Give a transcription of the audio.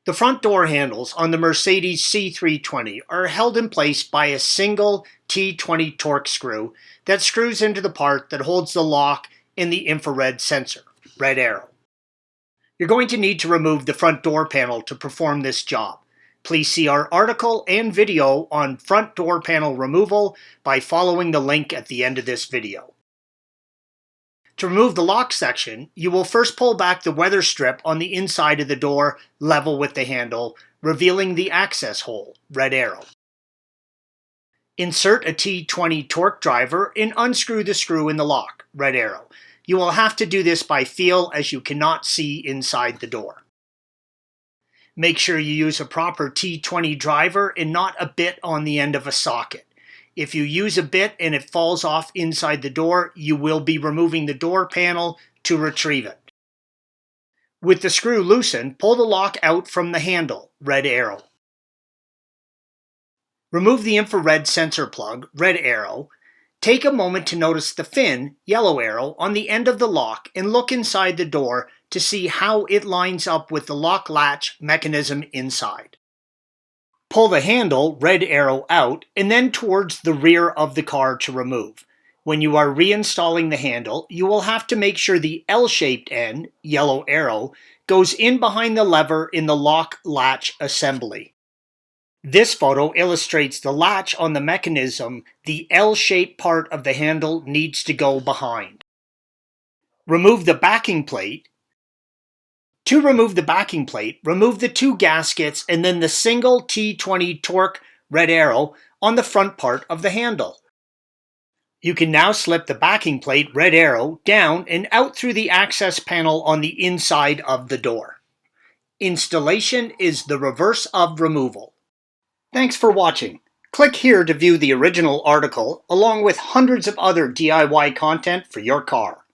The front door handles on the Mercedes C320 are held in place by a single T20 Torx screw that screws into the part that holds the lock in the infrared sensor, red arrow. You're going to need to remove the front door panel to perform this job. Please see our article and video on front door panel removal by following the link at the end of this video. To remove the lock section, you will first pull back the weather strip on the inside of the door level with the handle, revealing the access hole, red arrow. Insert a T20 torque driver and unscrew the screw in the lock, red arrow. You will have to do this by feel as you cannot see inside the door. Make sure you use a proper T20 driver and not a bit on the end of a socket. If you use a bit and it falls off inside the door, you will be removing the door panel to retrieve it. With the screw loosened, pull the lock out from the handle, red arrow. Remove the infrared sensor plug, red arrow. Take a moment to notice the fin, yellow arrow, on the end of the lock and look inside the door to see how it lines up with the lock latch mechanism inside. Pull the handle, red arrow, out and then towards the rear of the car to remove. When you are reinstalling the handle, you will have to make sure the L-shaped end, yellow arrow, goes in behind the lever in the lock latch assembly. This photo illustrates the latch on the mechanism. The L-shaped part of the handle needs to go behind. Remove the backing plate. To remove the backing plate, remove the two gaskets and then the single T20 Torque red arrow on the front part of the handle. You can now slip the backing plate red arrow down and out through the access panel on the inside of the door. Installation is the reverse of removal. Thanks for watching. Click here to view the original article along with hundreds of other DIY content for your car.